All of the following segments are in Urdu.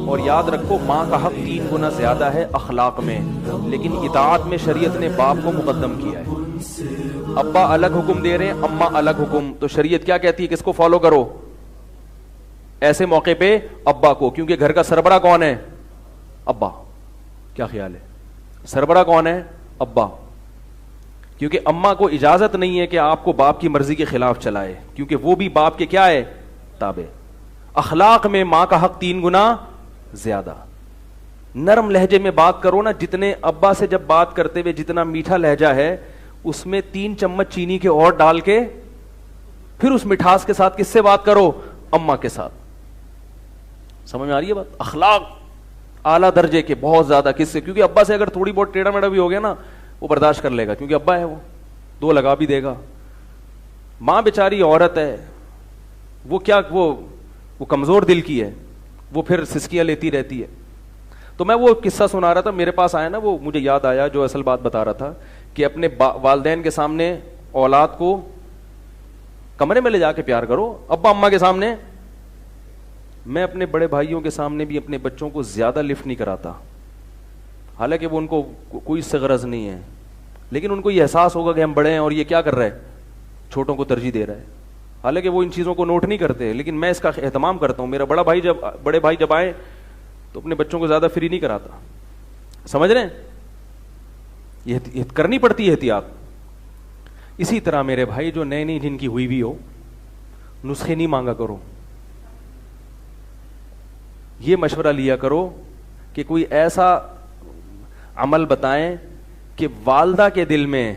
اور یاد رکھو ماں کا حق 3 گنا زیادہ ہے اخلاق میں، لیکن اطاعت میں شریعت نے باپ کو مقدم کیا ہے. ابا الگ حکم دے رہے ہیں، اماں الگ حکم، تو شریعت کیا کہتی ہے؟ کس کو فالو کرو؟ ایسے موقع پہ ابا کو، کیونکہ گھر کا سربراہ کون ہے؟ ابا. کیا خیال ہے؟ سربراہ کون ہے؟ ابا. کیونکہ اماں کو اجازت نہیں ہے کہ آپ کو باپ کی مرضی کے خلاف چلائے، کیونکہ وہ بھی باپ کے کیا ہے؟ تابع. اخلاق میں ماں کا حق 3 گنا زیادہ. نرم لہجے میں بات کرو نا، جتنے ابا سے جب بات کرتے ہوئے جتنا میٹھا لہجہ ہے، اس میں 3 چمچ چینی کے اور ڈال کے پھر اس مٹھاس کے ساتھ کس سے بات کرو؟ اماں کے ساتھ. سمجھ میں آ رہی ہے بات؟ اخلاق اعلیٰ درجے کے بہت زیادہ. کس سے؟ کیونکہ ابا سے اگر تھوڑی بہت ٹیڑھا میڑھا بھی ہو گیا نا، وہ برداشت کر لے گا، کیونکہ ابا ہے، وہ 2 لگا بھی دے گا. ماں بیچاری عورت ہے، وہ کیا، وہ کمزور دل کی ہے، وہ پھر سسکیاں لیتی رہتی ہے. تو میں وہ قصہ سنا رہا تھا، میرے پاس آیا نا، وہ مجھے یاد آیا جو اصل بات بتا رہا تھا، کہ اپنے والدین کے سامنے اولاد کو کمرے میں لے جا کے پیار کرو. ابا اماں کے سامنے، میں اپنے بڑے بھائیوں کے سامنے بھی اپنے بچوں کو زیادہ لفٹ نہیں کراتا، حالانکہ وہ ان کو کوئی اس سے غرض نہیں ہے، لیکن ان کو یہ احساس ہوگا کہ ہم بڑے ہیں اور یہ کیا کر رہے ہیں؟ چھوٹوں کو ترجیح دے رہا ہے. حالانکہ وہ ان چیزوں کو نوٹ نہیں کرتے، لیکن میں اس کا اہتمام کرتا ہوں. میرا بڑے بھائی جب آئے تو اپنے بچوں کو زیادہ فری نہیں کراتا. سمجھ رہے ہیں؟ یہ کرنی پڑتی ہے احتیاط. اسی طرح میرے بھائی جو نئی نئی جن کی ہوئی بھی ہو، نسخے نہیں مانگا کرو. یہ مشورہ لیا کرو کہ کوئی ایسا عمل بتائیں کہ والدہ کے دل میں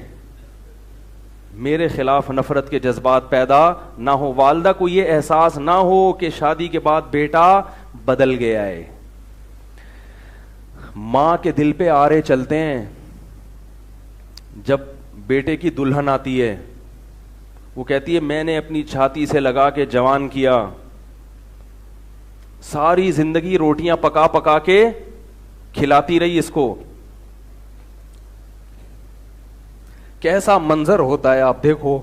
میرے خلاف نفرت کے جذبات پیدا نہ ہو، والدہ کو یہ احساس نہ ہو کہ شادی کے بعد بیٹا بدل گیا ہے. ماں کے دل پہ آرے چلتے ہیں. جب بیٹے کی دلہن آتی ہے، وہ کہتی ہے میں نے اپنی چھاتی سے لگا کے جوان کیا، ساری زندگی روٹیاں پکا پکا کے کھلاتی رہی اس کو. کیسا منظر ہوتا ہے آپ دیکھو.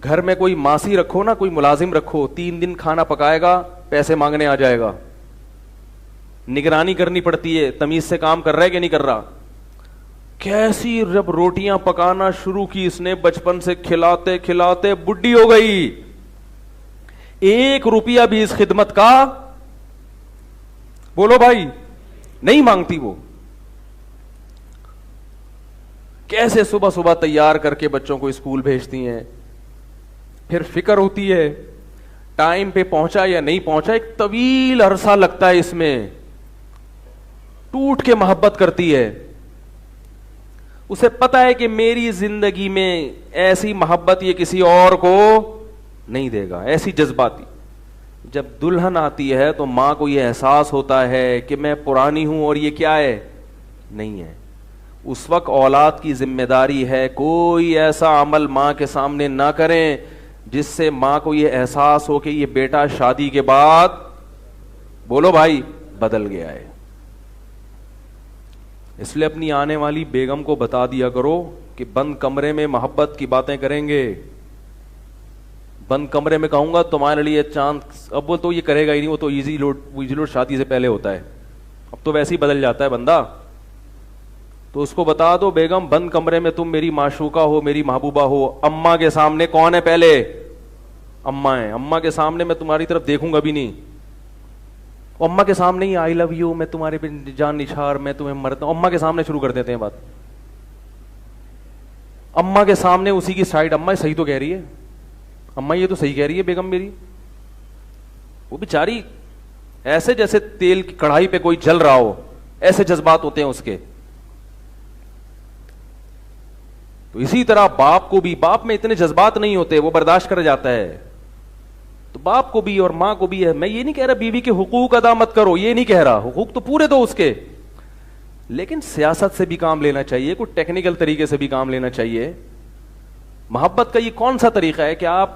گھر میں کوئی ماسی رکھو نا، کوئی ملازم رکھو، 3 دن کھانا پکائے گا، پیسے مانگنے آ جائے گا. نگرانی کرنی پڑتی ہے، تمیز سے کام کر رہا ہے کہ نہیں کر رہا. کیسی جب روٹیاں پکانا شروع کی اس نے، بچپن سے کھلاتے کھلاتے بڈھی ہو گئی. 1 روپیہ بھی اس خدمت کا بولو بھائی نہیں مانگتی. وہ کیسے صبح صبح تیار کر کے بچوں کو اسکول بھیجتی ہیں، پھر فکر ہوتی ہے ٹائم پہ پہنچا یا نہیں پہنچا. ایک طویل عرصہ لگتا ہے اس میں، ٹوٹ کے محبت کرتی ہے. اسے پتا ہے کہ میری زندگی میں ایسی محبت یہ کسی اور کو نہیں دے گا، ایسی جذباتی. جب دلہن آتی ہے تو ماں کو یہ احساس ہوتا ہے کہ میں پرانی ہوں اور یہ کیا ہے؟ نہیں ہے. اس وقت اولاد کی ذمہ داری ہے کوئی ایسا عمل ماں کے سامنے نہ کریں جس سے ماں کو یہ احساس ہو کہ یہ بیٹا شادی کے بعد بولو بھائی بدل گیا ہے. اس لیے اپنی آنے والی بیگم کو بتا دیا کرو کہ بند کمرے میں محبت کی باتیں کریں گے. بند کمرے میں کہوں گا تمہارے لیے چاند، اب وہ تو یہ کرے گا ہی نہیں، وہ تو ایزی لوڈ شادی سے پہلے ہوتا ہے، اب تو ویسے ہی بدل جاتا ہے بندہ. تو اس کو بتا دو بیگم بند کمرے میں تم میری معشوقہ ہو، میری محبوبہ ہو. اماں کے سامنے کون ہے؟ پہلے اماں ہے. اماں کے سامنے میں تمہاری طرف دیکھوں گا بھی نہیں. اماں کے سامنے ہی آئی لو یو، میں تمہارے پہ جان نچھار، میں تمہیں مرتا ہوں، اماں کے سامنے شروع کر دیتے ہیں بات. اماں کے سامنے اسی کی سائڈ، اماں صحیح تو کہہ رہی ہے، اماں یہ تو صحیح کہہ رہی ہے بیگم میری. وہ بیچاری ایسے جیسے تیل کی کڑھائی پہ کوئی جل رہا ہو، ایسے جذبات ہوتے ہیں اس کے. تو اسی طرح باپ کو بھی، باپ میں اتنے جذبات نہیں ہوتے، وہ برداشت کر جاتا ہے. تو باپ کو بھی اور ماں کو بھی ہے. میں یہ نہیں کہہ رہا بیوی کے حقوق ادا مت کرو، یہ نہیں کہہ رہا، حقوق تو پورے دو اس کے، لیکن سیاست سے بھی کام لینا چاہیے، کوئی ٹیکنیکل طریقے سے بھی کام لینا چاہیے. محبت کا یہ کون سا طریقہ ہے کہ آپ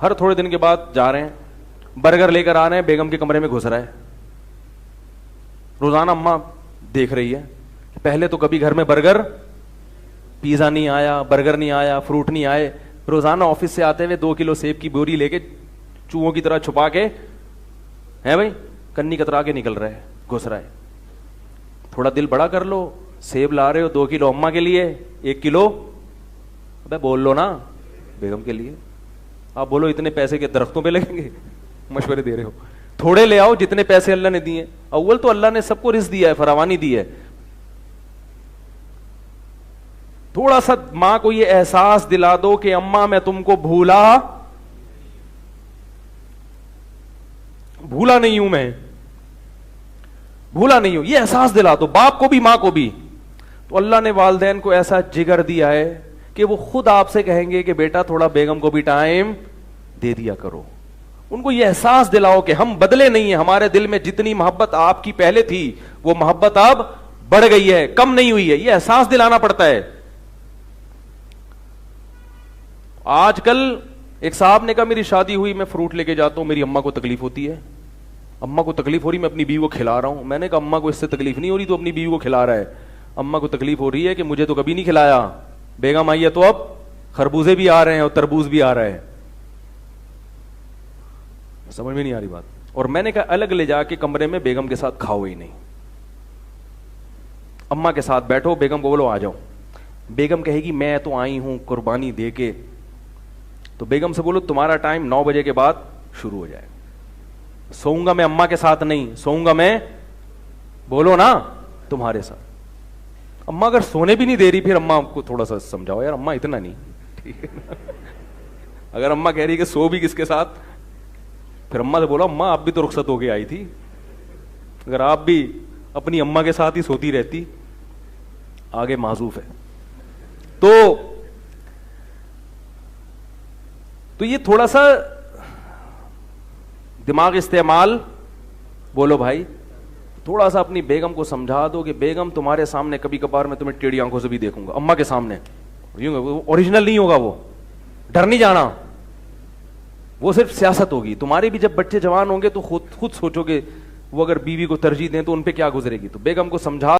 ہر تھوڑے دن کے بعد جا رہے ہیں، برگر لے کر آ رہے ہیں، بیگم کے کمرے میں گھس رہا ہے، روزانہ اماں دیکھ رہی ہے. پہلے تو کبھی گھر میں برگر پیزا نہیں آیا، برگر نہیں آیا، فروٹ نہیں آئے، روزانہ آفس سے آتے ہوئے 2 کلو سیب کی بوری لے کے چوہوں کی طرح چھپا کے ہے بھائی کنی کترا کے نکل رہے گھس رہا ہے. تھوڑا دل بڑا کر لو, سیب لا رہے ہو 2 کلو اماں کے لیے, 1 کلو ابے بول لو نا بیگم کے لیے. آپ بولو اتنے پیسے کے درختوں پہ لگیں گے, مشورے دے رہے ہو. تھوڑے لے آؤ جتنے پیسے اللہ نے دیے. اول تو اللہ نے سب کو رزق دیا ہے, فراوانی دی ہے. تھوڑا سا ماں کو یہ احساس دلا دو کہ اماں میں تم کو بھولا نہیں ہوں, میں بھولا نہیں ہوں, یہ احساس دلا دو باپ کو بھی ماں کو بھی. تو اللہ نے والدین کو ایسا جگر دیا ہے کہ وہ خود آپ سے کہیں گے کہ بیٹا تھوڑا بیگم کو بھی ٹائم دے دیا کرو. ان کو یہ احساس دلاؤ کہ ہم بدلے نہیں ہیں, ہمارے دل میں جتنی محبت آپ کی پہلے تھی وہ محبت اب بڑھ گئی ہے, کم نہیں ہوئی ہے. یہ احساس دلانا پڑتا ہے. آج کل ایک صاحب نے کہا میری شادی ہوئی, میں فروٹ لے کے جاتا ہوں, میری اماں کو تکلیف ہوتی ہے. اماں کو تکلیف ہو رہی, میں اپنی بیوی کو کھلا رہا ہوں. میں نے کہا اماں کو اس سے تکلیف نہیں ہو رہی, تو اپنی بیوی کو کھلا رہا ہے. اماں کو تکلیف ہو رہی ہے کہ مجھے تو کبھی نہیں کھلایا, بیگم آئی ہے تو اب خربوزے بھی آ رہے ہیں اور تربوز بھی آ رہے ہیں. سمجھ میں نہیں آ رہی بات. اور میں نے کہا الگ لے جا کے کمرے میں بیگم کے ساتھ کھاؤ ہی نہیں, اماں کے ساتھ بیٹھو, بیگم کو بولو آ جاؤ. بیگم کہے گی میں تو آئی ہوں قربانی دے کے, تو بیگم سے بولو تمہارا ٹائم 9 بجے کے بعد شروع ہو جائے. سوؤں گا میں اماں کے ساتھ نہیں, سوؤں گا میں بولو نا تمہارے ساتھ. اماں اگر سونے بھی نہیں دے رہی, پھر اماں کو تھوڑا سا سمجھاؤ یار اماں اتنا نہیں, ٹھیک ہے نا. اگر اماں کہہ رہی کہ سو بھی کس کے ساتھ, پھر اماں سے بولو اماں آپ بھی تو رخصت ہو کے آئی تھی, اگر آپ بھی اپنی اماں کے ساتھ ہی سوتی رہتی, آگے معذوف ہے. تو یہ تھوڑا سا دماغ استعمال, بولو بھائی تھوڑا سا اپنی بیگم کو سمجھا دو کہ بیگم تمہارے سامنے کبھی کبھار میں تمہیں ٹیڑھی آنکھوں سے بھی دیکھوں گا, اماں کے سامنے. اوریجنل نہیں ہوگا, وہ ڈر نہیں جانا, وہ صرف سیاست ہوگی. تمہارے بھی جب بچے جوان ہوں گے تو خود سوچو کہ وہ اگر بیوی کو ترجیح دیں تو ان پہ کیا گزرے گی. تو بیگم کو سمجھا